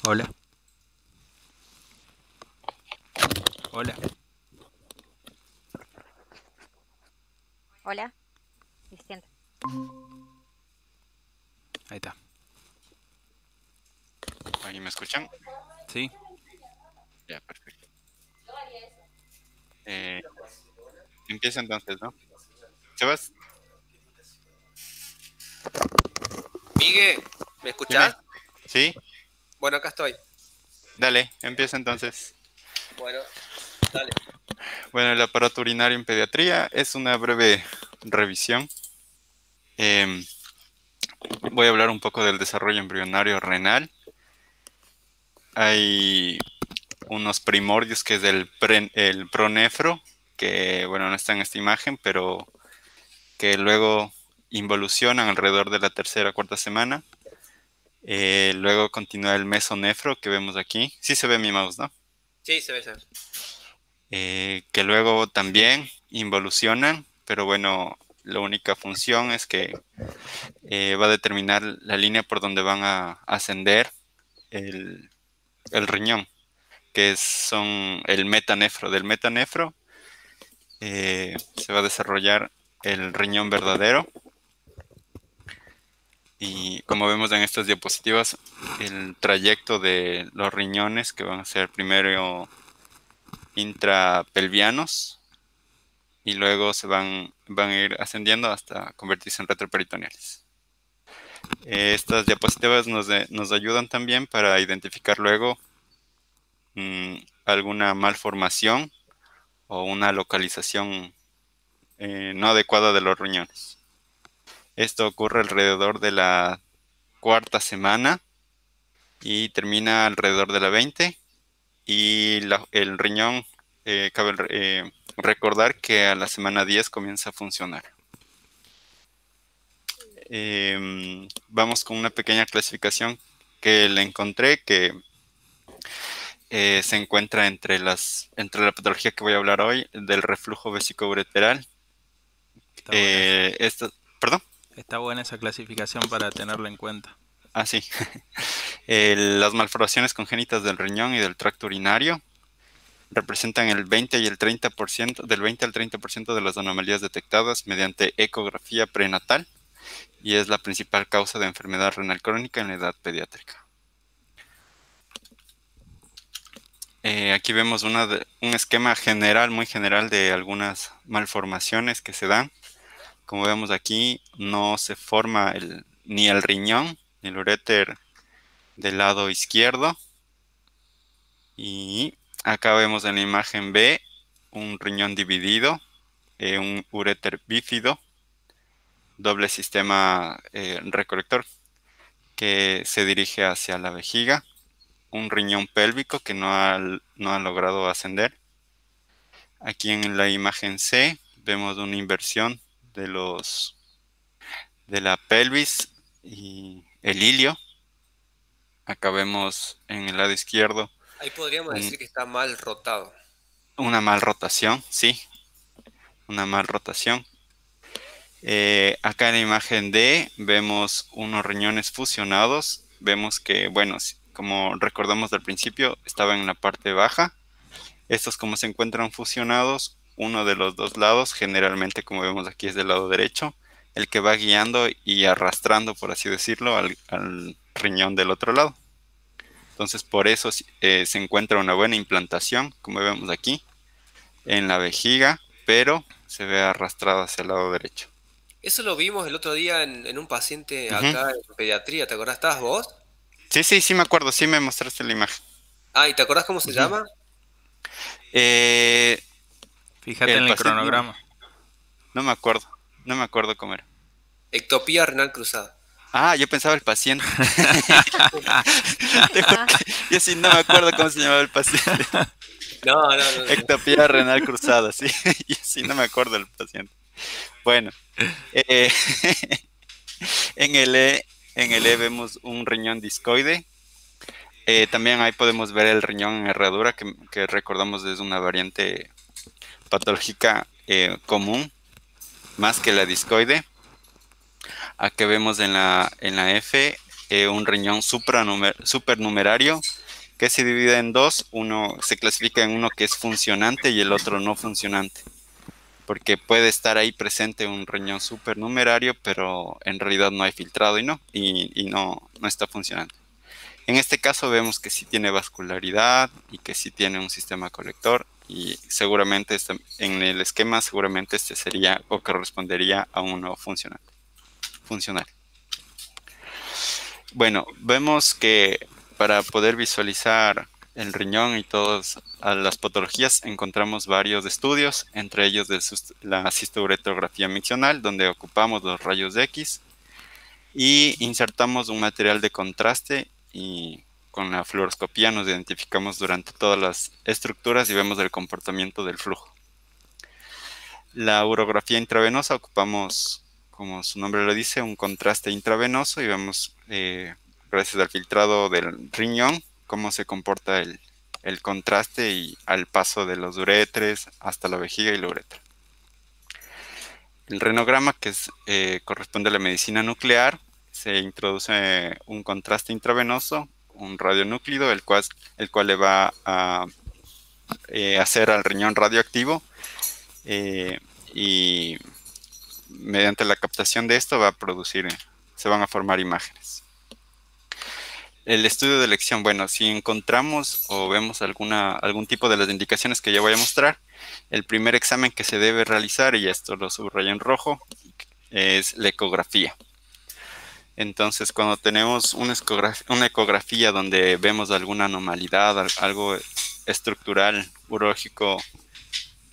Hola, hola. Hola, Vicente. Ahí está. ¿Ahí me escuchan? ¿Sí? Ya, perfecto. Eh, Empieza entonces, ¿no? Sebas, Migue, ¿me dime. escuchás? ¿Sí? Bueno, acá estoy. Dale, empieza entonces. Bueno, dale. Bueno, el aparato urinario en pediatría es una breve revisión. Em, Voy a hablar un poco del desarrollo embrionario renal. Hay unos primordios que es el pronefro, que bueno, no está en esta imagen, pero que luego involucionan alrededor de la tercera o cuarta semana. Luego continúa el mesonefro que vemos aquí. Sí se ve mi mouse, ¿no? Sí, se ve, se ve. Que luego también involucionan, pero bueno, la única función es que va a determinar la línea por donde van a ascender el, el riñón, son el metanefro. Del metanefro se va a desarrollar el riñón verdadero. Y como vemos en estas diapositivas, el trayecto de los riñones que van a ser primero intrapelvianos y luego van a ir ascendiendo hasta convertirse en retroperitoneales. Estas diapositivas nos ayudan también para identificar luego alguna malformación o una localización no adecuada de los riñones. Esto ocurre alrededor de la cuarta semana y termina alrededor de la 20 y el riñón, cabe recordar que a la semana 10 comienza a funcionar. Vamos con una pequeña clasificación que le encontré que se encuentra entre la patología que voy a hablar hoy, del reflujo vesicoureteral. Está buena esa. ¿Perdón? Está buena esa clasificación para tenerla en cuenta. Ah, sí. Las malformaciones congénitas del riñón y del tracto urinario representan el 20 y el 30%, del 20 al 30% de las anomalías detectadas mediante ecografía prenatal y es la principal causa de enfermedad renal crónica en la edad pediátrica. Aquí vemos un esquema general, muy general, de algunas malformaciones que se dan. Como vemos aquí, no se forma ni el riñón, ni el uréter del lado izquierdo. Y acá vemos en la imagen B un riñón dividido, un uréter bífido, doble sistema recolector que se dirige hacia la vejiga, un riñón pélvico que no ha logrado ascender. Aquí en la imagen C vemos una inversión de de la pelvis y el ilio. Acá vemos en el lado izquierdo Ahí podríamos un- decir que está mal rotado. una mal rotación, sí, una mal rotación. Acá en la imagen D vemos unos riñones fusionados. Vemos que, bueno, como recordamos del principio, estaban en la parte baja. Estos, como se encuentran fusionados, uno de los dos lados, generalmente como vemos aquí es del lado derecho, el que va guiando y arrastrando, por así decirlo, al riñón del otro lado. Entonces, por eso se encuentra una buena implantación, como vemos aquí, en la vejiga, pero se ve arrastrado hacia el lado derecho. Eso lo vimos el otro día en un paciente Ujú. acá en pediatría, ¿te acordás? ¿Estabas vos? Sí, sí, sí me acuerdo, sí me mostraste la imagen. Ah, ¿y te acordás cómo se Ujú. llama? Eh, Fíjate el en el paciente, no, cronograma. no me acuerdo, no me acuerdo cómo era. Ectopía renal cruzada. Ah, yo pensaba el paciente. Te juro Ah, que yo sí no me acuerdo cómo se llamaba el paciente. No, no, no, no. Ectopía renal cruzada, sí. Yo sí no me acuerdo del paciente. Bueno, eh, en en el E vemos un riñón discoide. También ahí podemos ver el riñón en herradura, que recordamos es una variante patológica común, más que la discoide. Aquí vemos en la F un riñón supernumerario que se divide en dos. Uno se clasifica en uno que es funcionante y el otro no funcionante. Porque puede estar ahí presente un riñón supernumerario, pero en realidad no hay filtrado y no está funcionando. En este caso vemos que sí tiene vascularidad y que sí tiene un sistema colector, y seguramente en el esquema seguramente este sería o correspondería a uno funcional. Bueno, vemos que para poder visualizar el riñón y todas las patologías encontramos varios estudios, entre ellos la cistouretrografía miccional, donde ocupamos los rayos X y insertamos un material de contraste, y con la fluoroscopía nos identificamos durante todas las estructuras y vemos el comportamiento del flujo. La urografía intravenosa ocupamos, como su nombre lo dice, un contraste intravenoso y vemos, gracias al filtrado del riñón, cómo se comporta el contraste y al paso de los uretres hasta la vejiga y la uretra. El renograma, que corresponde a la medicina nuclear, se introduce un contraste intravenoso, un radionúclido, el cual le va a hacer al riñón radioactivo, y mediante la captación de esto se van a formar imágenes. El estudio de elección, bueno, si encontramos o vemos algún tipo de las indicaciones que ya voy a mostrar, el primer examen que se debe realizar, y esto lo subrayo en rojo, es la ecografía. Entonces, cuando tenemos una ecografía donde vemos alguna anormalidad, algo estructural, urológico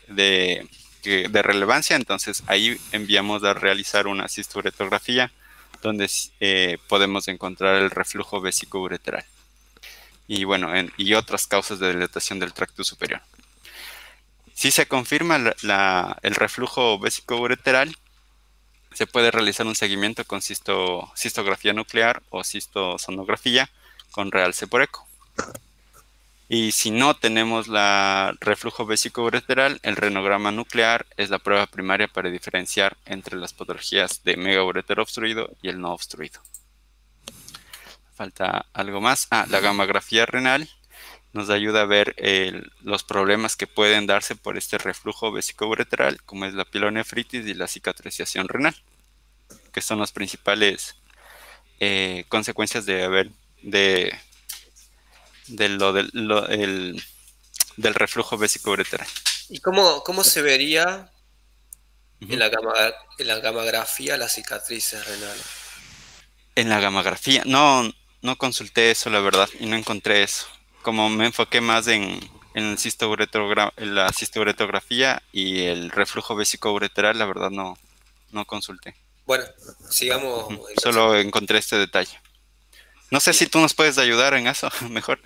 de relevancia, entonces ahí enviamos a realizar una cistouretrografía, donde podemos encontrar el reflujo vesicoureteral y bueno, y otras causas de dilatación del tracto superior. Si se confirma el reflujo vesicoureteral, se puede realizar un seguimiento con cistografía nuclear o cistosonografía con realce por eco. Y si no tenemos reflujo vesicoureteral, el renograma nuclear es la prueba primaria para diferenciar entre las patologías de megauretero obstruido y el no obstruido. Falta algo más. La gammagrafía renal nos ayuda a ver los problemas que pueden darse por este reflujo vesicoureteral, como es la pielonefritis y la cicatrización renal, que son las principales consecuencias del reflujo vesicoureteral. ¿Y cómo se vería en la gammagrafía las cicatrices renales? En la gammagrafía, no consulté eso, la verdad, y no encontré eso. Como me enfoqué más en la cistouretrografía y el reflujo vesicoureteral, la verdad no consulté. Bueno, sigamos. Solo encontré este detalle. No sé si tú nos puedes ayudar en eso, mejor.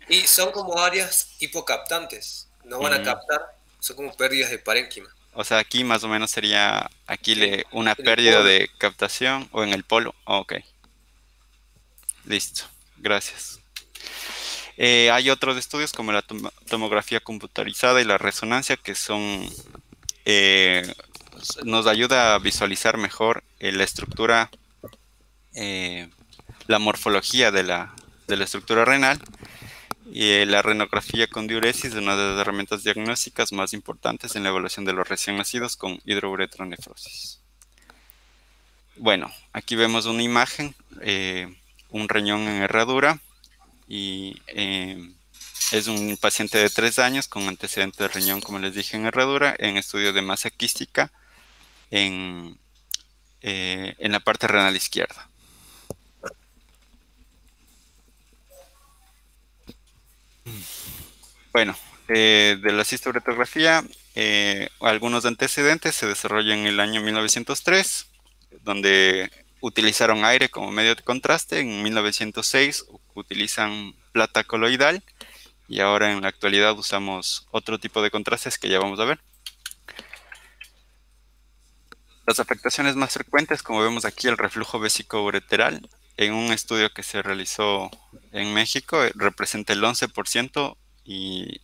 Y son como áreas hipocaptantes. No van a captar, son como pérdidas de parénquima. O sea, aquí más o menos sería una pérdida de captación, o en el polo. Ok. Listo. Gracias. Hay otros estudios como la tomografía computarizada y la resonancia, que nos ayuda a visualizar mejor la estructura, la morfología de la estructura renal. Y la renografía con diuresis es una de las herramientas diagnósticas más importantes en la evaluación de los recién nacidos con hidrouretronefrosis. Bueno, aquí vemos una imagen, un riñón en herradura, y es un paciente de 3 años con antecedente de riñón, como les dije, en herradura, en estudio de masa quística en la parte renal izquierda. Bueno, de la cistouretrografía, algunos antecedentes se desarrollan en el año 1903, donde utilizaron aire como medio de contraste. En 1906 utilizan plata coloidal, y ahora en la actualidad usamos otro tipo de contrastes que ya vamos a ver. Las afectaciones más frecuentes, como vemos aquí, el reflujo vesicoureteral, en un estudio que se realizó en México, representa el 11%, y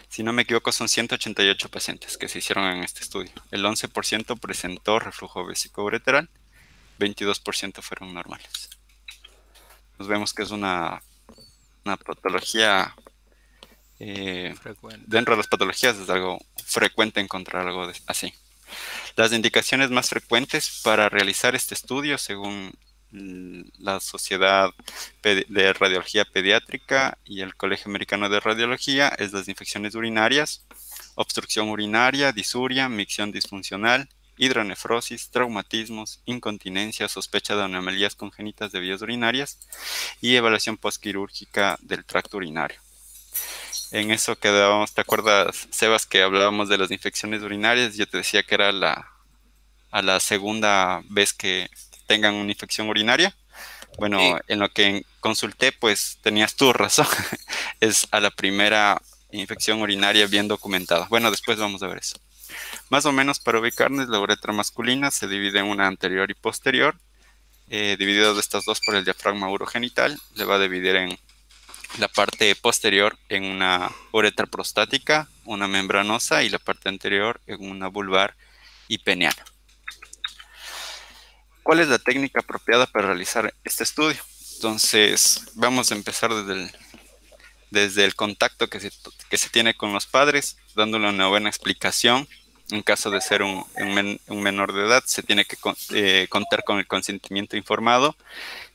si no me equivoco, son 188 pacientes que se hicieron en este estudio. El 11% presentó reflujo vesicoureteral, 22% fueron normales. Nos vemos que es una una patología, Frecuente. dentro de las patologías es algo frecuente encontrar algo así. Las indicaciones más frecuentes para realizar este estudio, según la Sociedad de Radiología Pediátrica y el Colegio Americano de Radiología, es las infecciones urinarias, obstrucción urinaria, disuria, micción disfuncional, hidronefrosis, traumatismos, incontinencia, sospecha de anomalías congénitas de vías urinarias y evaluación postquirúrgica del tracto urinario. En eso quedábamos, ¿te acuerdas, Sebas, que hablábamos de las infecciones urinarias? Yo te decía que era a la segunda vez que tengan una infección urinaria. Bueno, Sí. en lo que consulté, pues tenías tu razón. Es a la primera infección urinaria bien documentada. Bueno, después vamos a ver eso. Más o menos para ubicarnos, la uretra masculina se divide en una anterior y posterior. Dividido de estas dos por el diafragma urogenital, le va a dividir en la parte posterior en una uretra prostática, una membranosa, y la parte anterior en una vulvar y peneana. ¿Cuál es la técnica apropiada para realizar este estudio? Entonces, vamos a empezar desde el contacto que se tiene con los padres, dándole una buena explicación. En caso de ser un menor de edad, se tiene que contar con el consentimiento informado.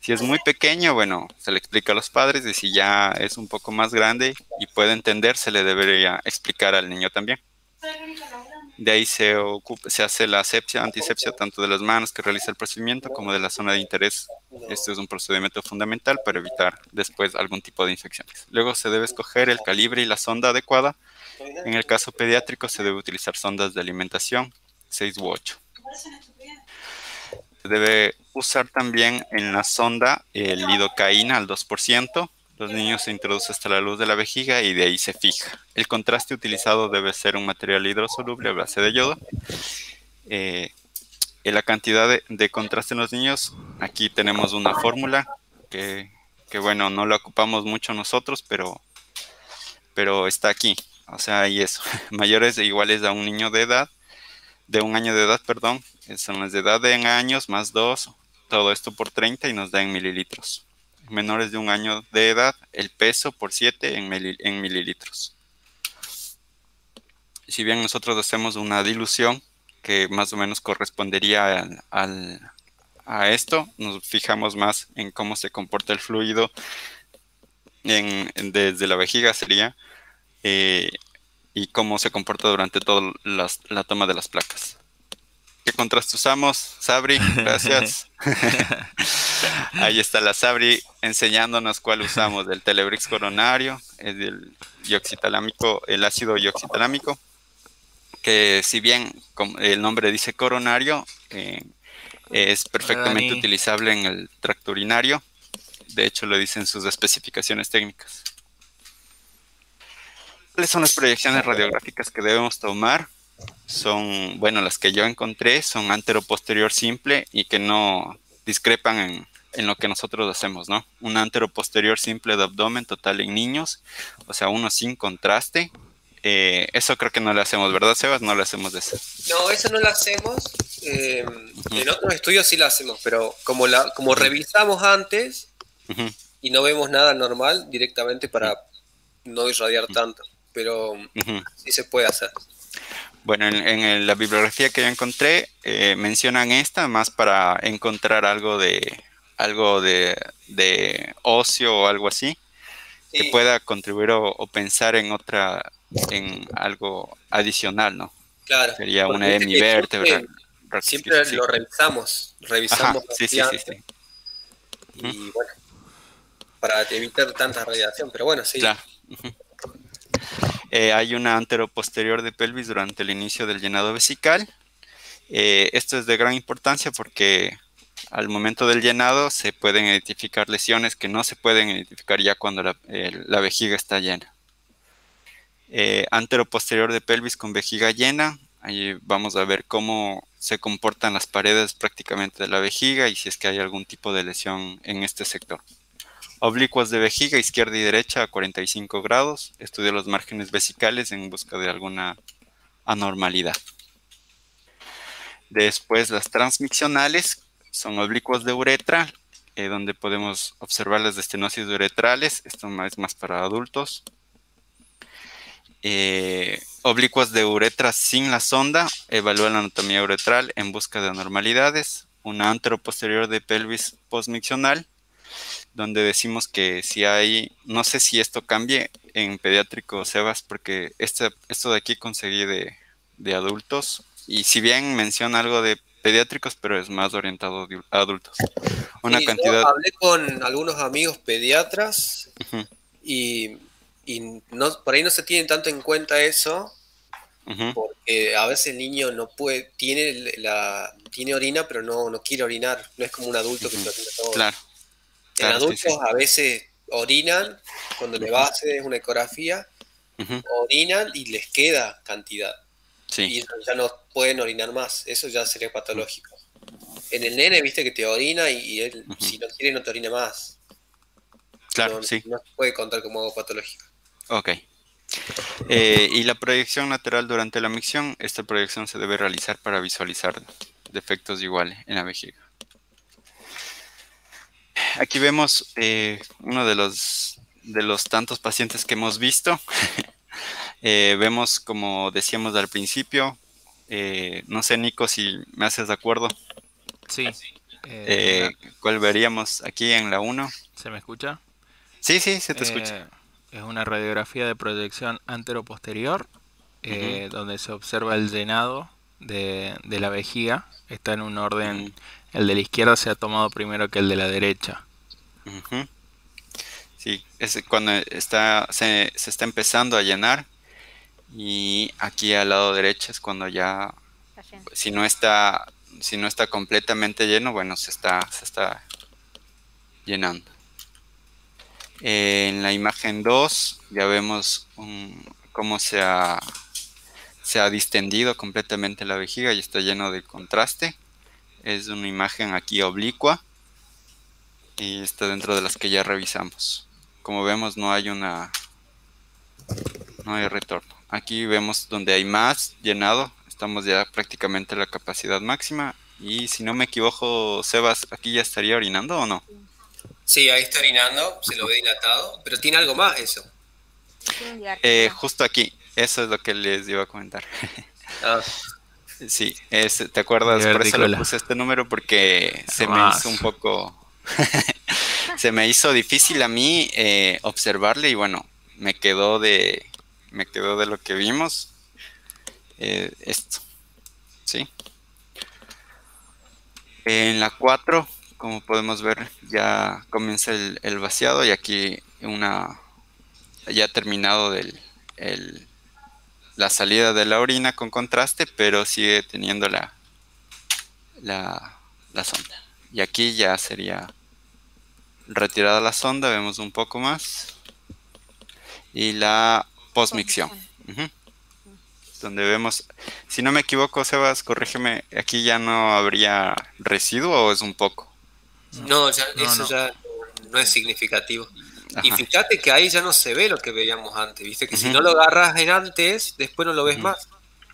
Si es muy pequeño, bueno, se le explica a los padres, y si ya es un poco más grande y puede entender, se le debería explicar al niño también. De ahí se hace la asepsia, antisepsia, tanto de las manos que realiza el procedimiento como de la zona de interés. Este es un procedimiento fundamental para evitar después algún tipo de infecciones. Luego se debe escoger el calibre y la sonda adecuada. En el caso pediátrico se debe utilizar sondas de alimentación 6 u 8. Se debe usar también en la sonda el lidocaína al 2%. Los niños se introducen hasta la luz de la vejiga y de ahí se fija. El contraste utilizado debe ser un material hidrosoluble a base de yodo. La cantidad de contraste en los niños, aquí tenemos una fórmula que bueno, no la ocupamos mucho nosotros, pero está aquí. O sea, y eso, mayores e iguales a un niño de edad, de un año de edad, perdón, son las de edad en años más 2, todo esto por 30 y nos da en mililitros. Menores de un año de edad, el peso por 7 en mililitros. Si bien nosotros hacemos una dilución que más o menos correspondería a esto, nos fijamos más en cómo se comporta el fluido desde la vejiga sería, y cómo se comporta durante toda la toma de las placas. ¿Qué contraste usamos? Sabri, gracias. Ahí está la Sabri enseñándonos cuál usamos, del Telebrix coronario, el dioxitalámico, el ácido dioxitalámico, que si bien el nombre dice coronario, es perfectamente utilizable en el tracto urinario. De hecho, lo dicen sus especificaciones técnicas. ¿Cuáles son las proyecciones radiográficas que debemos tomar? Son, bueno, las que yo encontré son antero-posterior simple y que no discrepan en lo que nosotros hacemos, ¿no? Un antero-posterior simple de abdomen total en niños, o sea, uno sin contraste. Eso creo que no lo hacemos, ¿verdad, Sebas? No lo hacemos de eso. No, eso no lo hacemos. En otros estudios sí lo hacemos, pero como revisamos antes y no vemos nada normal directamente para no irradiar tanto, pero sí se puede hacer. Bueno, en la bibliografía que yo encontré, mencionan esta más para encontrar algo de ocio o algo así, sí, que pueda contribuir o pensar en algo adicional, ¿no? Claro. Sería una hemivértebra. Siempre sí, lo revisamos. Ajá, sí. Y bueno, para evitar tanta radiación, pero bueno, sí. Claro. Hay una anteroposterior de pelvis durante el inicio del llenado vesical. Esto es de gran importancia porque al momento del llenado se pueden identificar lesiones que no se pueden identificar ya cuando la vejiga está llena. Anteroposterior de pelvis con vejiga llena. Ahí vamos a ver cómo se comportan las paredes prácticamente de la vejiga y si es que hay algún tipo de lesión en este sector. Oblicuos de vejiga izquierda y derecha a 45 grados. Estudia los márgenes vesicales en busca de alguna anormalidad. Después las transmiccionales son oblicuos de uretra. donde podemos observar las estenosis uretrales. Esto es más para adultos. Oblicuos de uretra sin la sonda. Evalúa la anatomía uretral en busca de anormalidades. Una anteroposterior de pelvis postmiccional, donde decimos que si hay, no sé si esto cambie en pediátrico, Sebas, porque esto de aquí conseguí de adultos, y si bien menciona algo de pediátricos, pero es más orientado a adultos. Una Sí, cantidad... yo hablé con algunos amigos pediatras Uh-huh. y no, por ahí no se tiene tanto en cuenta eso, Uh-huh. porque a veces el niño no puede, tiene orina, pero no quiere orinar. No es como un adulto que se orina todo. Claro, En claro, adultos sí. a veces orinan, cuando le vas a hacer una ecografía, orinan y les queda cantidad. Sí. Y ya no pueden orinar más. Eso ya sería patológico. En el nene, viste que te orina y él, si no quiere, no te orina más. Claro, No, sí. no se puede contar como algo patológico. Ok. Y la proyección lateral durante la micción, esta proyección se debe realizar para visualizar defectos iguales en la vejiga. Aquí vemos uno de los tantos pacientes que hemos visto. Vemos, como decíamos al principio, no sé, Nico, si me haces de acuerdo. Sí. ¿Cuál veríamos aquí en la 1? ¿Se me escucha? Sí, se te escucha. Es una radiografía de proyección anteroposterior, donde se observa el llenado de la vejiga. Está en un orden, el de la izquierda se ha tomado primero que el de la derecha. Sí, es cuando se está empezando a llenar, y aquí al lado derecho es cuando ya, si no está completamente lleno, bueno, se está llenando. En la imagen 2 ya vemos cómo se ha distendido completamente la vejiga y está lleno de contraste. Es una imagen aquí oblicua y está dentro de las que ya revisamos. Como vemos, no hay retorno. Aquí vemos donde hay más llenado, estamos ya prácticamente a la capacidad máxima, y si no me equivoco, Sebas, ¿aquí ya estaría orinando o no? Sí, ahí está orinando, se lo ve dilatado, pero tiene algo más eso. Justo aquí, eso es lo que les iba a comentar. Ah. Sí, ¿te acuerdas? Por eso le puse este número, porque se me hizo un poco... se me hizo difícil a mí observarle, y bueno, me quedó de lo que vimos esto, ¿sí? En la 4, como podemos ver, ya comienza el vaciado, y aquí ya terminado la salida de la orina con contraste, pero sigue teniendo la sonda. Y aquí ya sería retirada la sonda, vemos un poco más, y la postmicción. Donde vemos, si no me equivoco, Sebas, corrígeme, aquí ya no habría residuo, ¿o es un poco? No, ya no es significativo. Ajá. Y fíjate que ahí ya no se ve lo que veíamos antes, viste que si no lo agarras en antes, después no lo ves más.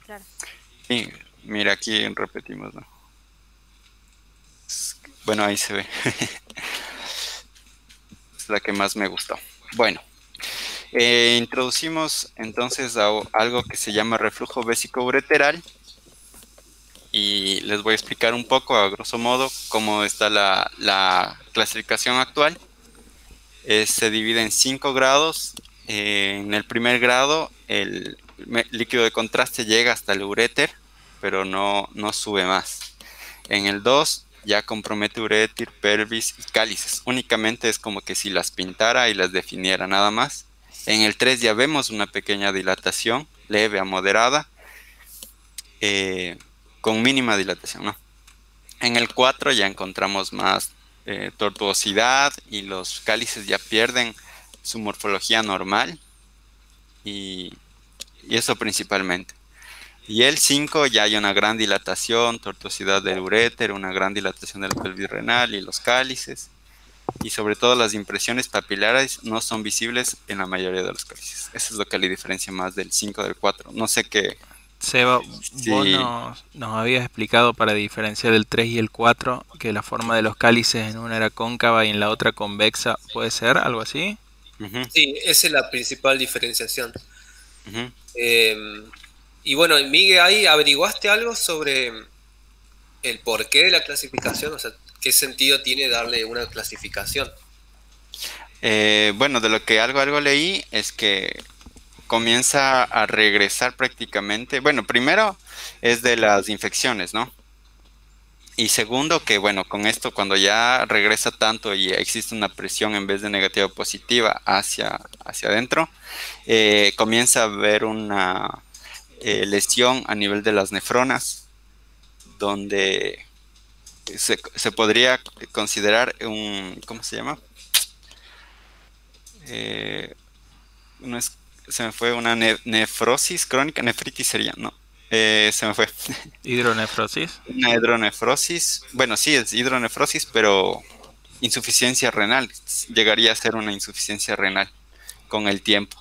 Claro. Sí, mira, aquí repetimos, ¿no? Bueno, ahí se ve. Es la que más me gustó. Bueno, introducimos entonces algo que se llama reflujo vésico-ureteral, y les voy a explicar un poco, a grosso modo, cómo está la clasificación actual. Se divide en 5 grados. En el primer grado, el líquido de contraste llega hasta el uréter, pero no sube más. En el 2 ya compromete uréter, pelvis y cálices. Únicamente es como que si las pintara y las definiera, nada más. En el 3 ya vemos una pequeña dilatación, leve a moderada, con mínima dilatación, ¿no? En el 4 ya encontramos más tortuosidad, y los cálices ya pierden su morfología normal, y eso principalmente. Y el 5 ya hay una gran dilatación, tortuosidad del uréter, una gran dilatación del pelvis renal y los cálices, y sobre todo las impresiones papilares no son visibles en la mayoría de los cálices. Eso es lo que le diferencia más del 5 del 4. No sé qué Seba, vos Sí. nos habías explicado para diferenciar el 3 y el 4 que la forma de los cálices en una era cóncava y en la otra convexa. ¿Puede ser algo así? Ujú, Sí, esa es la principal diferenciación. ujú. Eh, y bueno, Miguel, ahí averiguaste algo sobre el porqué de la clasificación, o sea, qué sentido tiene darle una clasificación. Bueno, de lo que algo leí es que comienza a regresar prácticamente. Bueno, primero es de las infecciones, ¿no? Y segundo, que bueno, con esto cuando ya regresa tanto y existe una presión en vez de negativa o positiva hacia adentro, comienza a haber una lesión a nivel de las nefronas, donde se podría considerar un, ¿cómo se llama? Eh, no es, se me fue una nefrosis crónica, nefritis sería, ¿no? Se me fue. Hidronefrosis. Una hidronefrosis, bueno, sí, es hidronefrosis, pero insuficiencia renal. Llegaría a ser una insuficiencia renal con el tiempo.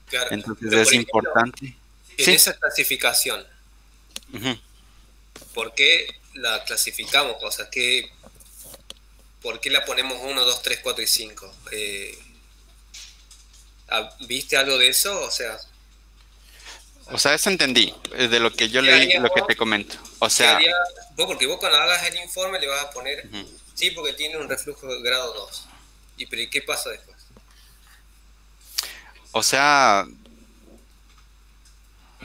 Claro, Entonces pero por es ejemplo, importante. en Sí. esa clasificación, Ujú. ¿por qué la clasificamos? O sea, ¿por qué la ponemos uno, 2, 3, 4 y 5? ¿Viste algo de eso? O sea, O sea, eso entendí, de lo que yo ¿qué leí, harías lo que vos? te comento. O ¿Qué sea, harías vos? Porque vos cuando hagas el informe le vas a poner, ujú. sí, porque tiene un reflujo de grado 2. Pero ¿y qué pasa después? O sea,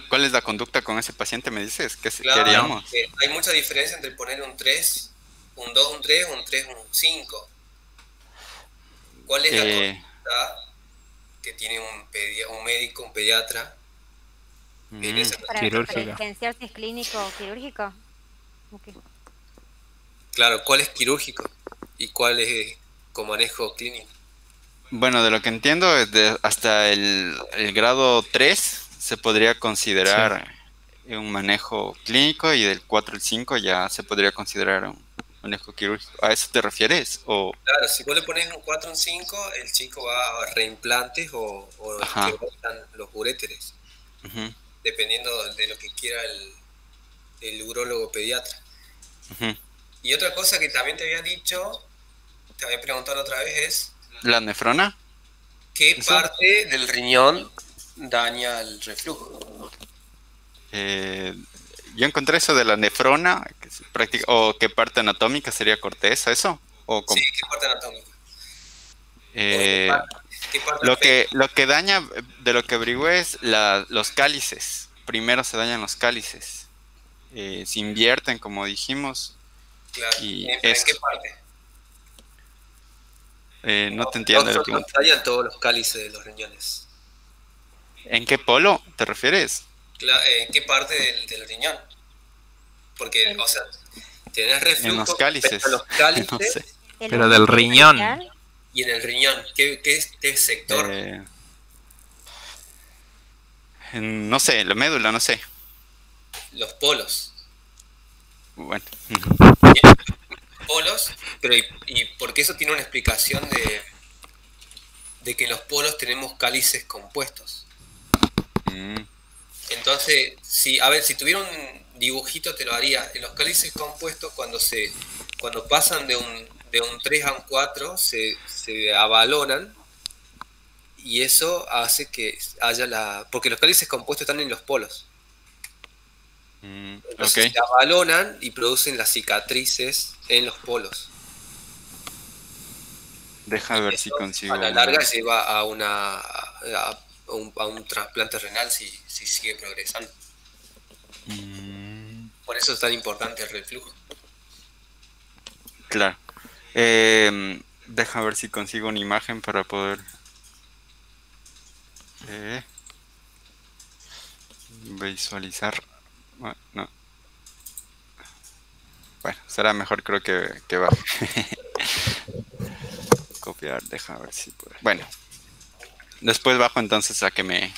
¿cuál es la conducta con ese paciente? Me dices, ¿qué Claro, No. haríamos? hay mucha diferencia entre poner un 3, un 2, un 3, un 3, un 5. ¿Cuál es la Eh, conducta que tiene un médico, un pediatra, en mm, esa Para Quirúrgica. clasificación? diferenciar si es clínico o quirúrgico. Ok. Claro, ¿cuál es quirúrgico y cuál es con manejo clínico? bueno, de lo que entiendo, hasta el grado 3 se podría Sí. considerar un manejo clínico y del 4 al 5 ya se podría considerar un manejo quirúrgico. ¿A eso te refieres? O, Claro, si vos le pones un 4, un 5, el chico va a reimplantes o ajá, esclerosan los uréteres, ujú, dependiendo de lo que quiera el urólogo pediatra. ujú. Y otra cosa que también te había dicho, te había preguntado otra vez, es ¿La nefrona? ¿qué ¿Eso? parte del riñón daña el reflujo? Eh, yo encontré eso de la nefrona, o qué parte anatómica sería corteza, ¿eso? O Sí, cómo. ¿qué parte anatómica? ¿O Eh, qué parte lo afecta? que daña, de lo que averigüé es los cálices. Primero se dañan los cálices. Se invierten, como dijimos, Claro, y ¿pero en qué eso. parte? No te No, entiendo la no pregunta. dañan todos los cálices de los riñones. ¿En qué polo te refieres? ¿En qué parte del riñón? Porque, o sea, tenés En los reflujo respecto a cálices. los No sé. cálices ¿El Pero del lumen riñón. pericardial? y en el riñón. ¿Qué sector? Eh, no sé, la médula, no sé. Los polos. Bueno. Polos, pero y porque eso tiene una explicación de que en los polos tenemos cálices compuestos. Mm, Entonces, a ver, si tuviera un dibujito te lo haría. En los cálices compuestos, cuando pasan de un 3 a un 4, se avalonan y eso hace que haya porque los cálices compuestos están en los polos. ok. Entonces se avalonan y producen las cicatrices en los polos. Deja Y ver si eso consigo a la una. larga lleva a un trasplante renal si sigue progresando. Mm, Por eso es tan importante el reflujo. claro. Deja ver si consigo una imagen para poder eh, visualizar. Bueno, no. Bueno, será mejor creo que baje. Copiar, deja ver si puedo. Bueno, después bajo entonces a que me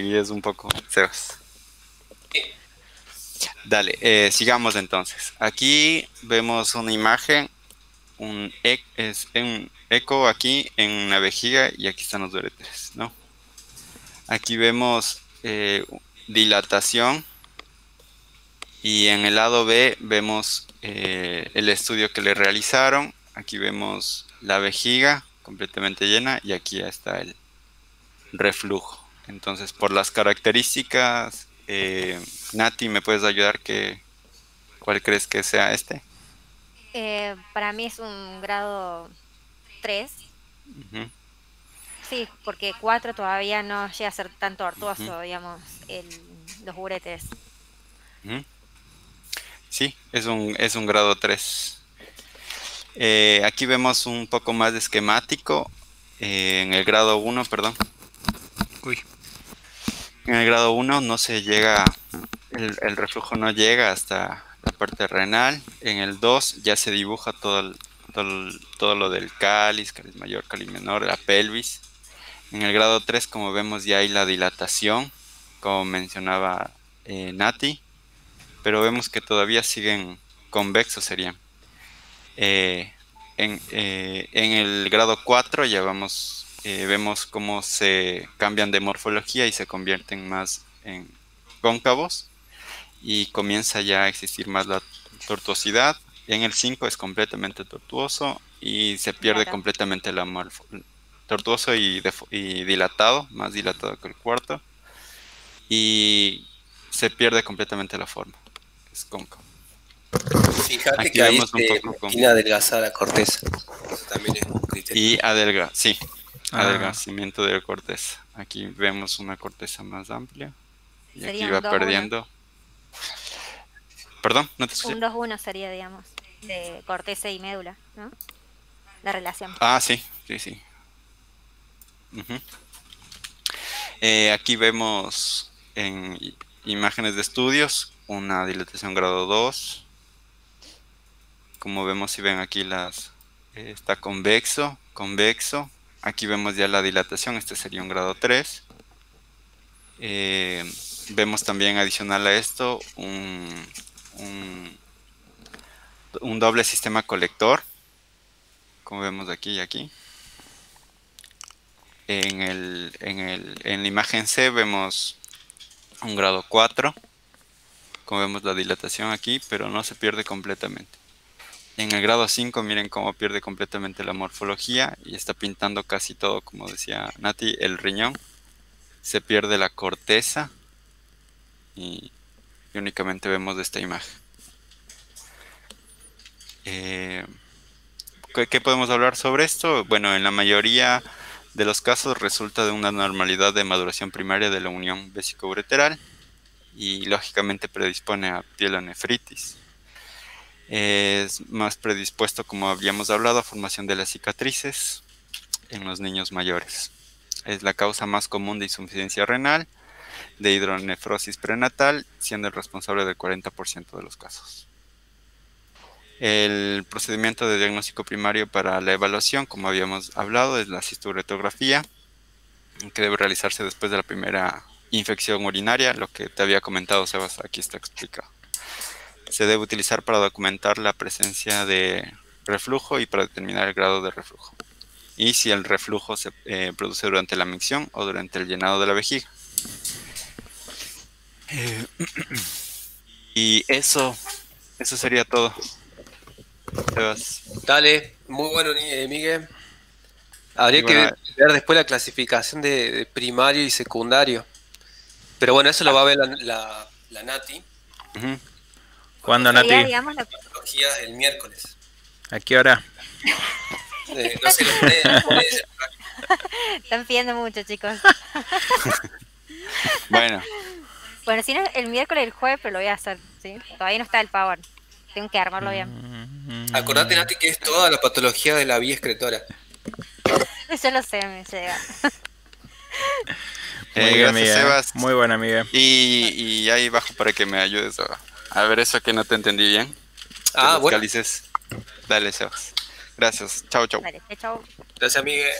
guíes un poco, Sebas. Dale, sigamos entonces. Aquí vemos una imagen, es un eco aquí en la vejiga y aquí están los uréteres, ¿no? Aquí vemos dilatación. Y en el lado B vemos el estudio que le realizaron. Aquí vemos la vejiga completamente llena y aquí ya está el reflujo. Entonces, por las características, Nati, ¿me puedes ayudar? ¿Cuál crees que sea este? Para mí es un grado 3. Ujú, Sí, porque 4 todavía no llega a ser tan ujú, tortuoso, digamos, los uretes. ujú. Sí, es un grado 3. Aquí vemos un poco más de esquemático. En el grado 1, perdón. Uy. En el grado 1 no se llega, el reflujo no llega hasta la parte renal. En el 2 ya se dibuja todo lo del cáliz mayor, cáliz menor, la pelvis. En el grado 3, como vemos, ya hay la dilatación, como mencionaba Nati, pero vemos que todavía siguen convexos, serían. En el grado 4 ya vemos cómo se cambian de morfología y se convierten más en cóncavos y comienza ya a existir más la tortuosidad. En el 5 es completamente tortuoso y se pierde Claro. completamente la tortuoso y dilatado, más dilatado que el cuarto, y se pierde completamente la forma. Es cóncavo. Fíjate Aquí que ahí vemos un se poco tiene adelgazada la corteza. Eso también es un criterio. y sí, Ah, adelgazamiento de la corteza. Aquí vemos una corteza más amplia y aquí Sería va un 2-1. perdiendo. Perdón, no te escuché. Un 2-1 sería, digamos, de corteza y médula, ¿no? La relación. Ah, sí, sí, sí. Ujú. Aquí vemos en imágenes de estudios una dilatación grado 2. Como vemos, si ven aquí está convexo, convexo. Aquí vemos ya la dilatación, este sería un grado 3. Vemos también adicional a esto un doble sistema colector, como vemos aquí y aquí. En la imagen C vemos un grado 4, como vemos la dilatación aquí, pero no se pierde completamente. En el grado 5 miren cómo pierde completamente la morfología y está pintando casi todo, como decía Nati, el riñón. Se pierde la corteza y únicamente vemos de esta imagen. ¿Qué podemos hablar sobre esto? Bueno, en la mayoría de los casos resulta de una normalidad de maduración primaria de la unión vesicoureteral y lógicamente predispone a pielonefritis. Es más predispuesto, como habíamos hablado, a formación de las cicatrices en los niños mayores. Es la causa más común de insuficiencia renal, de hidronefrosis prenatal, siendo el responsable del 40% de los casos. El procedimiento de diagnóstico primario para la evaluación, como habíamos hablado, es la cisturetografía, que debe realizarse después de la primera infección urinaria, lo que te había comentado, Sebas, aquí está explicado. Se debe utilizar para documentar la presencia de reflujo y para determinar el grado de reflujo. Y si el reflujo se produce durante la micción o durante el llenado de la vejiga. Y eso sería todo. Sebas. Dale, muy bueno, Miguel. Habría Y que bueno, ver después la clasificación de primario y secundario. Pero bueno, eso lo va a ver la Nati. uh-huh. ¿Cuándo, Sería, Nati? digamos, Patología el miércoles. ¿A qué hora? No sé, lo pone están pidiendo mucho, chicos. Bueno, Bueno, si no, el miércoles, el jueves, pero lo voy a hacer, ¿sí? Todavía no está el power. Tengo que armarlo bien. Acordate, Nati, que es toda la patología de la vía excretora. Yo lo sé, me llega. Muy bien, gracias, Miguel. Sebas. Muy buena, Miguel. Y ahí bajo para que me ayudes a ver eso que no te entendí bien. De Ah, los bueno. cálices. Dale, Sebas. Gracias. Chao, chao. Vale, chao. Gracias, Miguel.